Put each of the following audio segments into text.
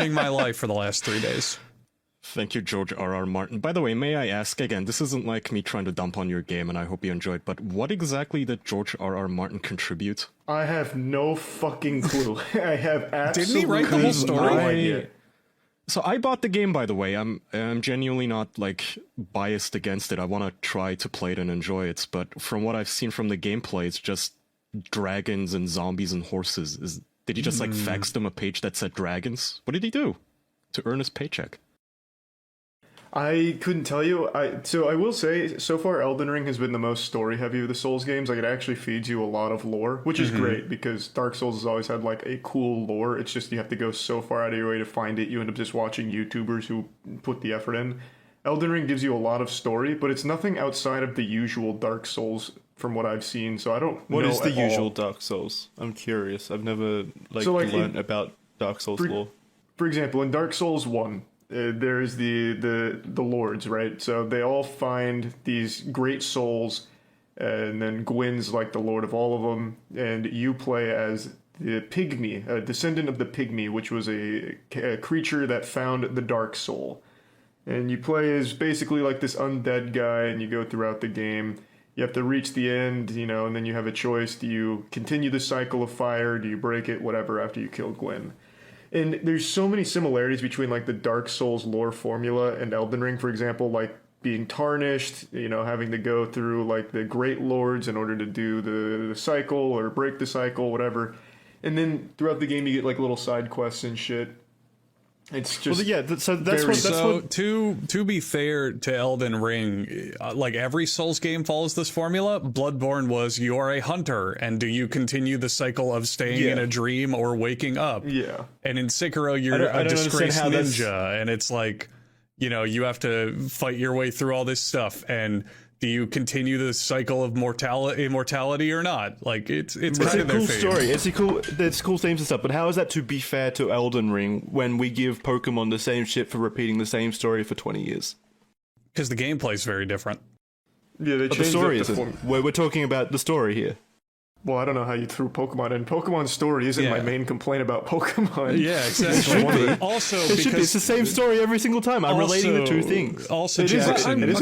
ruining my life for the last 3 days. Thank you, George R.R. Martin. By the way, may I ask again, this isn't like me trying to dump on your game, and I hope you enjoyed, but what exactly did George R.R. Martin contribute? I have no fucking clue. I have absolutely Didn't he write the whole story? no idea. So I bought the game, by the way. I'm genuinely not, like, biased against it. I want to try to play it and enjoy it, but from what I've seen from the gameplay, it's just dragons and zombies and horses. Did he just, like, fax them a page that said dragons? What did he do to earn his paycheck? I couldn't tell you. So I will say, so far Elden Ring has been the most story-heavy of the Souls games. Like, it actually feeds you a lot of lore, which is great, because Dark Souls has always had, like, a cool lore. It's just you have to go so far out of your way to find it. You end up just watching YouTubers who put the effort in. Elden Ring gives you a lot of story, but it's nothing outside of the usual Dark Souls from what I've seen, so I don't know What is the at all. usual Dark Souls? I'm curious. I've never, learned about Dark Souls lore. For example, in Dark Souls 1, there's the lords, right? So they all find these great souls, and then Gwyn's like the lord of all of them, and you play as the pygmy, a descendant of the pygmy, which was a creature that found the dark soul. And you play as basically like this undead guy, and you go throughout the game. You have to reach the end, and then you have a choice. Do you continue the cycle of fire? Do you break it? Whatever, after you kill Gwyn. And there's so many similarities between, like, the Dark Souls lore formula and Elden Ring, for example, like being tarnished, having to go through, like, the Great Lords in order to do the cycle or break the cycle, whatever. And then throughout the game, you get, like, little side quests and shit. It's just to be fair to Elden Ring, like every Souls game follows this formula. Bloodborne was you are a hunter, and do you continue the cycle of staying in a dream or waking up? Yeah. And in Sekiro, you're a disgraced ninja, and it's like, you have to fight your way through all this stuff, and do you continue the cycle of immortality or not? Like, it's kind of a cool story. There's cool themes and stuff, but how is that to be fair to Elden Ring when we give Pokemon the same shit for repeating the same story for 20 years? Because the gameplay is very different. Yeah, they changed the story isn't. We're talking about the story here. Well, I don't know how you threw Pokemon in. Pokemon's story isn't my main complaint about Pokemon. Yeah, exactly. Also, it's the same story every single time. I'm relating the two things. Also, Jackson, if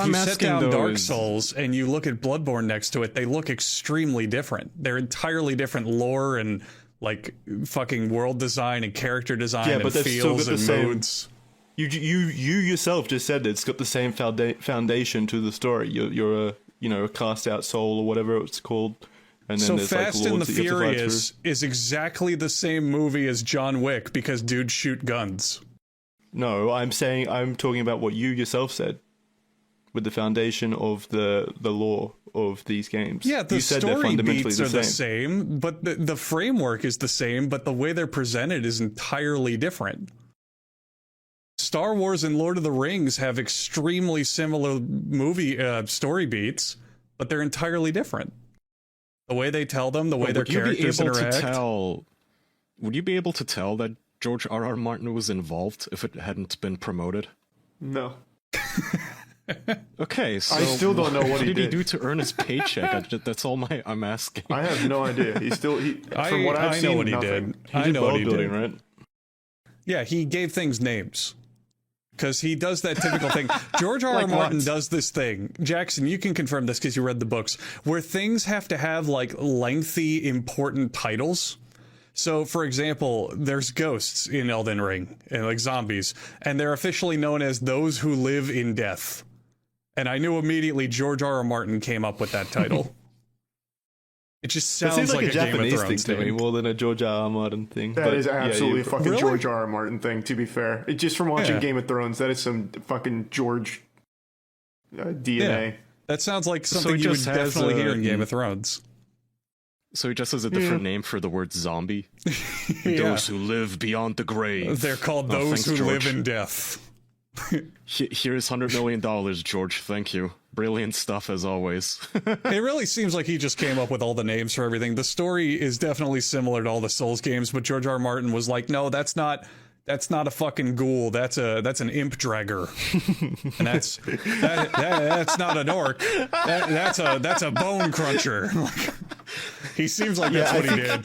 you set down Dark Souls and you look at Bloodborne next to it, they look extremely different. They're entirely different lore and, like, fucking world design and character design and feels and modes. You yourself just said it's got the same foundation to the story. You're a cast out soul or whatever it's called. And then so there's Fast like and the lords that you have to fight Furious is exactly the same movie as John Wick because dudes shoot guns. No, I'm talking about what you yourself said with the foundation of the lore of these games. Yeah, the you said story beats are the same, but the framework is the same, but the way they're presented is entirely different. Star Wars and Lord of the Rings have extremely similar movie story beats, but they're entirely different. The way they tell them, the way their characters interact. Would you be able to tell that George R.R. Martin was involved if it hadn't been promoted? No. Okay, so I still don't know what he did. He do to earn his paycheck? That's all I'm asking. I have no idea. From what I've seen, know what he nothing. did. I know what he did. Right? Yeah, he gave things names. Because he does that typical thing. George R.R. Martin does this thing. Jackson, you can confirm this because you read the books, where things have to have, like, lengthy, important titles. So, for example, there's ghosts in Elden Ring, and like zombies, and they're officially known as those who live in death. And I knew immediately George R.R. Martin came up with that title. It just sounds like a Japanese Game of Thrones thing to me more than a George R.R. Martin thing. That is absolutely a fucking really? George R.R. Martin thing, to be fair. Just from watching Game of Thrones, that is some fucking George DNA. Yeah. That sounds like something you would definitely hear in Game of Thrones. So he just has a different name for the word zombie? Those who live beyond the grave. They're called those who live in death. Here's $100 million, George. Thank you. Brilliant stuff as always. It really seems like he just came up with all the names for everything. The story is definitely similar to all the Souls games, but George R. Martin was like, no, that's not a fucking ghoul. That's an imp dragger. And that's not an orc. That's a bone cruncher. He seems like that's what he did.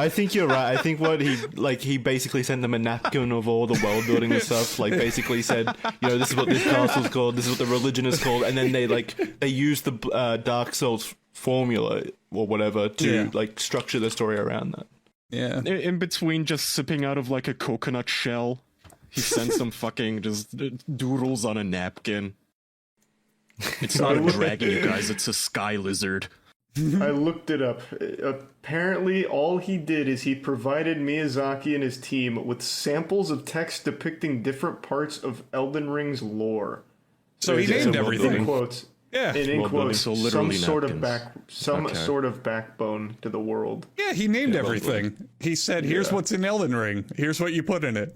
I think you're right. I think he basically sent them a napkin of all the world building and stuff. Like basically said, this is what this castle's called, this is what the religion is called, and then they used the Dark Souls formula or whatever to structure the story around that. Yeah. In between just sipping out of like a coconut shell, he sent some fucking just doodles on a napkin. It's not a dragon, you guys. It's a sky lizard. I looked it up. Apparently, all he did is he provided Miyazaki and his team with samples of text depicting different parts of Elden Ring's lore. So he named everything. In quotes. Yeah. And in quotes, So some sort napkins. of backbone to the world. Yeah, he named everything. He said, here's what's in Elden Ring. Here's what you put in it.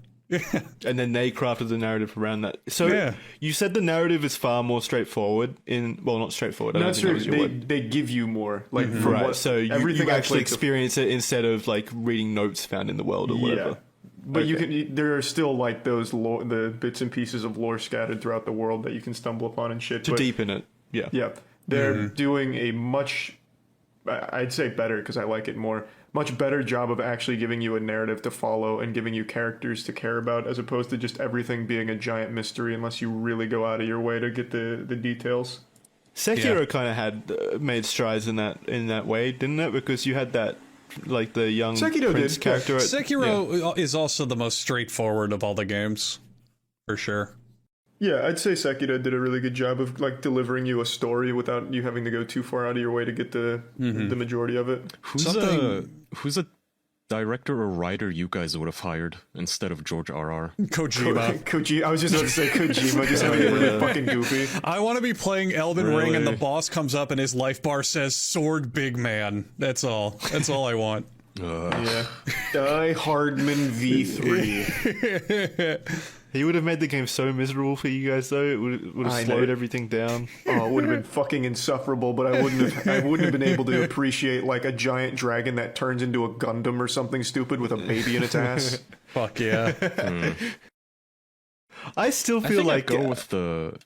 And then they crafted the narrative around that. So you said the narrative is far more straightforward not straightforward. Not straightforward. They give you more. Like so you actually experience it instead of like reading notes found in the world or whatever. Yeah. But there are still like those the bits and pieces of lore scattered throughout the world that you can stumble upon and shit. To deepen it. Yeah. Yeah. They're doing a much, I'd say better because I like it more, much better job of actually giving you a narrative to follow and giving you characters to care about, as opposed to just everything being a giant mystery unless you really go out of your way to get the details. Sekiro kind of had made strides in that way, didn't it? Because you had that, like the young prince character. Sekiro is also the most straightforward of all the games, for sure. Yeah, I'd say Sekiro did a really good job of like delivering you a story without you having to go too far out of your way to get the majority of it. Who's a director or writer you guys would have hired instead of George R.R.? Kojima. I was just about to say Kojima, just having it really fucking goofy. I want to be playing Elden Ring and the boss comes up and his life bar says "Sword Big Man." That's all. That's all I want. Yeah. Die Hardman V3. He would have made the game so miserable for you guys, though. It would have slowed everything down. Oh, it would have been fucking insufferable. But I wouldn't have been able to appreciate like a giant dragon that turns into a Gundam or something stupid with a baby in its ass. Fuck yeah. I still feel like I'd go with the.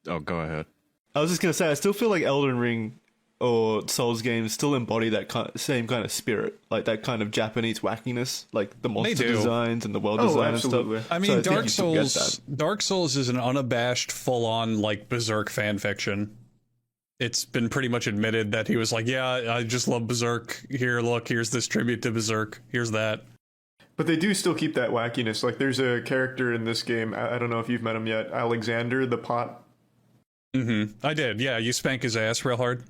Oh, go ahead. I was just gonna say, I still feel like Elden Ring or Souls games still embody that same kind of spirit, like that kind of Japanese wackiness, like the monster designs and the world design absolutely. and stuff. I mean, so Dark Souls is an unabashed, full-on like Berserk fan fiction. It's been pretty much admitted that he was like, "Yeah, I just love Berserk. Here, look, here's this tribute to Berserk. Here's that." But they do still keep that wackiness. Like, there's a character in this game. I don't know if you've met him yet. Alexander the Pot. I did. Yeah, you spank his ass real hard.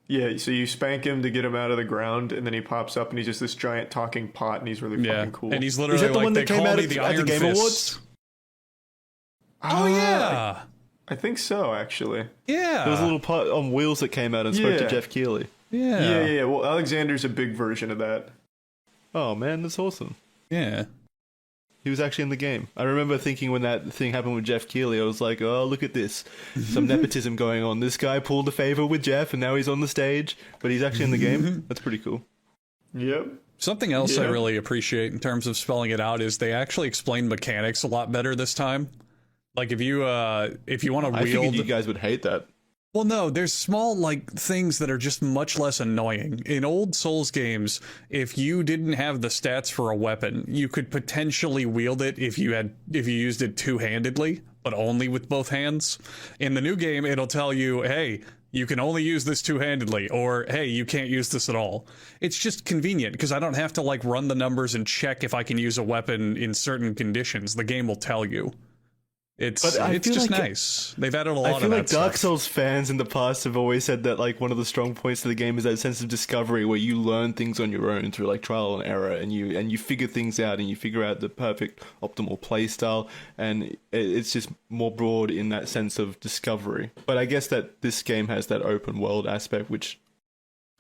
Yeah, so you spank him to get him out of the ground, and then he pops up, and he's just this giant talking pot, and he's really fucking cool. And he's literally Is that the like, one they that came call out me at the the Iron Game Fist. Awards? Oh, yeah. I think so, actually. Yeah. There was a little pot on wheels that came out and spoke to Jeff Keighley. Yeah. Well, Alexander's a big version of that. Oh, man, that's awesome. Yeah. He was actually in the game. I remember thinking when that thing happened with Jeff Keighley, I was like, oh, look at this. Some nepotism going on. This guy pulled a favor with Jeff, and now he's on the stage, but he's actually in the game. That's pretty cool. Yep. Something else I really appreciate in terms of spelling it out is they actually explain mechanics a lot better this time. Like if you want to wield... I figured you guys would hate that. Well, no, there's small, like, things that are just much less annoying. In old Souls games, if you didn't have the stats for a weapon, you could potentially wield it if you used it two-handedly, but only with both hands. In the new game, it'll tell you, hey, you can only use this two-handedly, or, hey, you can't use this at all. It's just convenient, because I don't have to, like, run the numbers and check if I can use a weapon in certain conditions. The game will tell you. It's just nice. They've added a lot of that. I feel like Dark stuff. Souls fans in the past have always said that like one of the strong points of the game is that sense of discovery where you learn things on your own through like trial and error, and you figure things out and you figure out the perfect optimal play style, and it's just more broad in that sense of discovery. But I guess that this game has that open world aspect which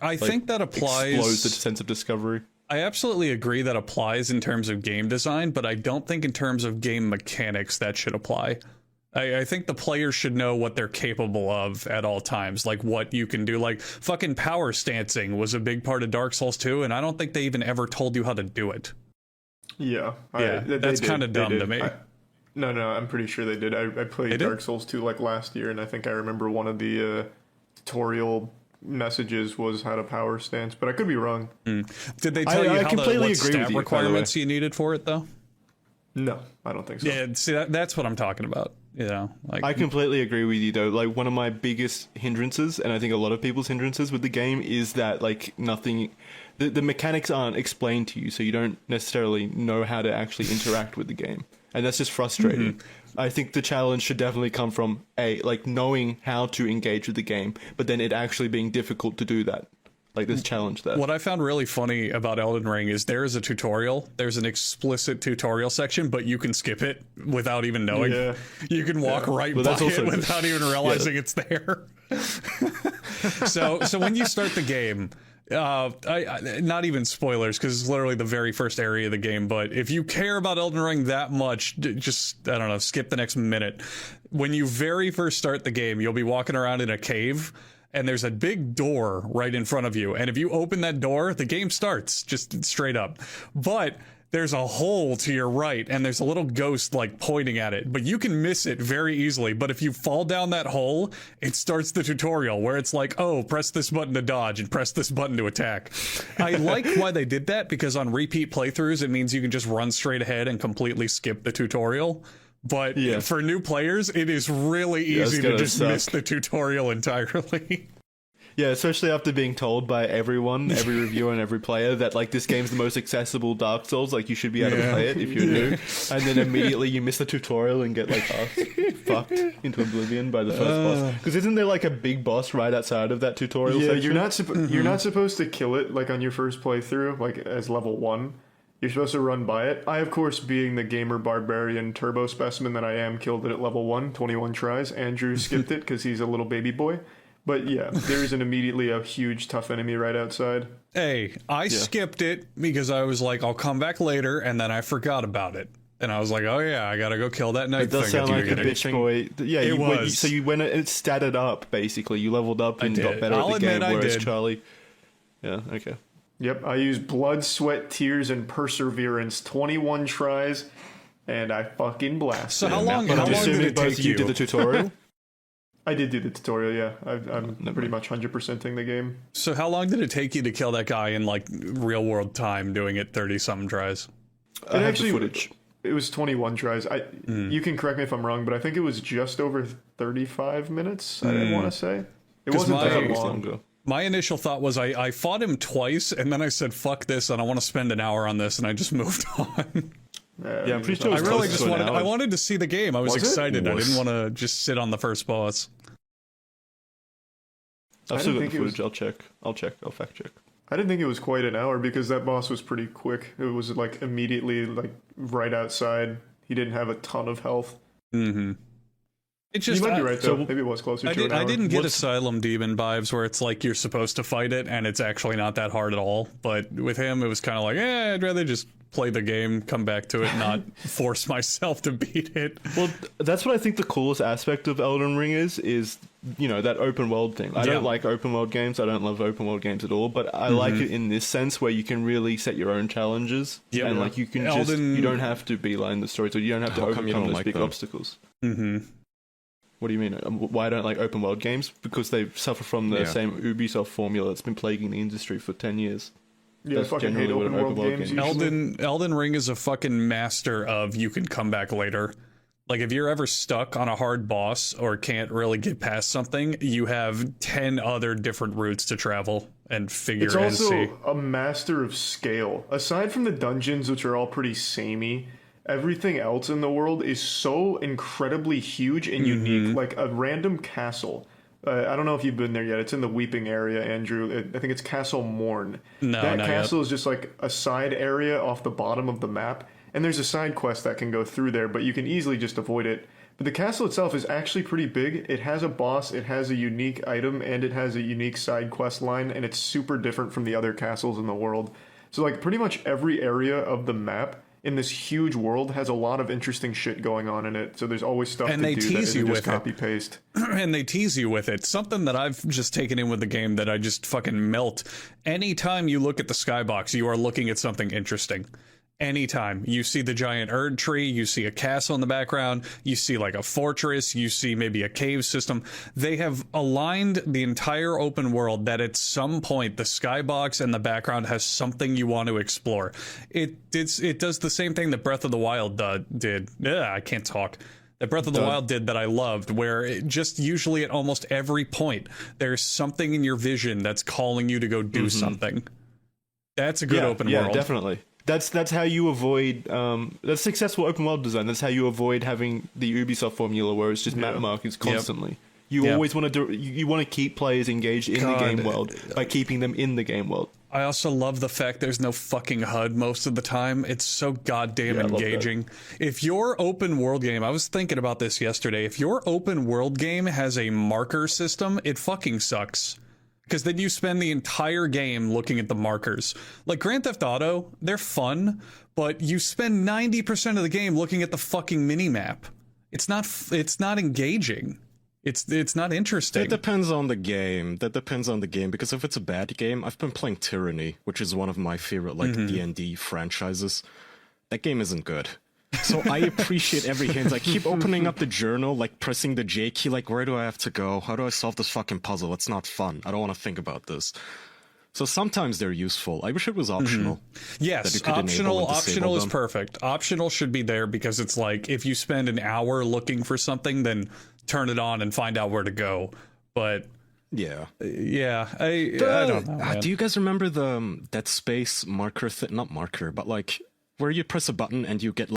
I think that applies. Explodes the sense of discovery. I absolutely agree that applies in terms of game design, but I don't think in terms of game mechanics that should apply. I think the players should know what they're capable of at all times, like what you can do. Like, fucking power stancing was a big part of Dark Souls 2, and I don't think they even ever told you how to do it. Yeah. That's kind of dumb to me. No, I'm pretty sure they did. I played Dark Souls 2 like last year, and I think I remember one of the tutorial messages was how to power stance, but I could be wrong. Did they tell you I how completely what agree stat with you, requirements you needed for it, though? No, I don't think so. Yeah, see, that's what I'm talking about. You know, like I completely agree with you though. Like one of my biggest hindrances, and I think a lot of people's hindrances with the game, is that like nothing, the mechanics aren't explained to you, so you don't necessarily know how to actually interact with the game, and that's just frustrating. I think the challenge should definitely come from like knowing how to engage with the game, but then it actually being difficult to do that. Like this challenge there. What I found really funny about Elden Ring is there is a tutorial. There's an explicit tutorial section, but you can skip it without even knowing. Yeah. You can walk right by it without even realizing it's there. So when you start the game, I not even spoilers because it's literally the very first area of the game, but if you care about Elden Ring that much, just, I don't know, skip the next minute. When you very first start the game, you'll be walking around in a cave, and there's a big door right in front of you. And if you open that door, the game starts just straight up. But there's a hole to your right, and there's a little ghost like pointing at it. But you can miss it very easily. But if you fall down that hole, it starts the tutorial where it's like, oh, press this button to dodge and press this button to attack. I like why they did that, because on repeat playthroughs, it means you can just run straight ahead and completely skip the tutorial. But for new players, it is really easy to just miss the tutorial entirely. Yeah, especially after being told by everyone, every reviewer and every player that like this game's the most accessible Dark Souls, like you should be able to play it if you're new, and then immediately you miss the tutorial and get like fucked into oblivion by the first boss. Because isn't there like a big boss right outside of that tutorial section? You're not supposed to kill it like on your first playthrough, like as level 1. You're supposed to run by it. I, of course, being the gamer barbarian turbo specimen that I am, killed it at level 1, 21 tries. Andrew skipped it because he's a little baby boy. But yeah, there isn't immediately a huge tough enemy right outside. Hey, I skipped it because I was like, I'll come back later, and then I forgot about it. And I was like, oh yeah, I gotta go kill that night thing. It does sound like a bitch boy. Yeah, it was. So you went, it statted up, basically. You leveled up and got better at the game, whereas Charlie... Yeah, okay. Yep, I used blood, sweat, tears, and perseverance, 21 tries, and I fucking blasted. So how long did it take you? You did the tutorial? I did do the tutorial, yeah. I'm pretty much 100%ing the game. So how long did it take you to kill that guy in like real world time, doing it 30-something tries? I have the footage. It was 21 tries. You can correct me if I'm wrong, but I think it was just over 35 minutes, I want to say. It wasn't that long. My initial thought was I fought him twice, and then I said, fuck this, and I want to spend an hour on this, and I just moved on. Yeah, I'm pretty sure I really just wanted to see the game. I was excited. I didn't want to just sit on the first boss. I've still got the footage. I'll fact check. I didn't think it was quite an hour because that boss was pretty quick. It was like immediately like right outside. He didn't have a ton of health. Mm-hmm. It just, you might be right though. Maybe it was closer to an hour. I didn't get Asylum Demon vibes where it's like you're supposed to fight it and it's actually not that hard at all. But with him, it was kind of like, I'd rather just play the game, come back to it, not force myself to beat it. Well, that's what I think the coolest aspect of Elden Ring is that open world thing. I don't like open world games. I don't love open world games at all. But I like it in this sense where you can really set your own challenges and like you can you don't have to beeline the story, so you don't have to overcome those big obstacles. Mm-hmm. What do you mean? Why I don't like open world games? Because they suffer from the same Ubisoft formula that's been plaguing the industry for 10 years. Yeah, I fucking hate open world games. Elden Ring is a fucking master of you can come back later. Like if you're ever stuck on a hard boss or can't really get past something, you have 10 other different routes to travel and figure and see. It's also a master of scale. Aside from the dungeons, which are all pretty samey, everything else in the world is so incredibly huge and unique. Like a random castle. I don't know if you've been there yet. It's in the Weeping area, Andrew. I think it's Castle Morn. That castle is just like a side area off the bottom of the map. And there's a side quest that can go through there, but you can easily just avoid it. But the castle itself is actually pretty big. It has a boss, it has a unique item, and it has a unique side quest line, and it's super different from the other castles in the world. So like pretty much every area of the map in this huge world has a lot of interesting shit going on in it. So there's always stuff to do that isn't just copy paste. And they tease you with it. Something that I've just taken in with the game that I just fucking melt. Anytime you look at the skybox, you are looking at something interesting. Anytime you see the giant Erd tree, you see a castle in the background, you see like a fortress, you see maybe a cave system. They have aligned the entire open world that at some point the skybox and the background has something you want to explore. It does the same thing that Breath of the Wild did. I can't talk. That Breath of the Wild did that I loved, where it just usually at almost every point there's something in your vision that's calling you to go do something. That's a good open world. Yeah, definitely. That's how you avoid that's successful open world design. That's how you avoid having the Ubisoft formula where it's just map markers constantly. You always want to you want to keep players engaged in the game world by keeping them in the game world. I also love the fact there's no fucking HUD most of the time. It's so goddamn engaging. If your open world game, I was thinking about this yesterday, if your open world game has a marker system, it fucking sucks. Because then you spend the entire game looking at the markers. Like Grand Theft Auto, they're fun, but you spend 90% of the game looking at the fucking minimap. It's not engaging. It's not interesting. That depends on the game. Because if it's a bad game, I've been playing Tyranny, which is one of my favorite like D&D franchises. That game isn't good. So I appreciate every hint. I keep opening up the journal, like pressing the J key, like where do I have to go? How do I solve this fucking puzzle? It's not fun. I don't want to think about this. So sometimes they're useful. I wish it was optional. Yes, optional is perfect. Optional should be there because it's like if you spend an hour looking for something, then turn it on and find out where to go. But I don't know. Do you guys remember the Dead Space marker not marker, but like where you press a button and you get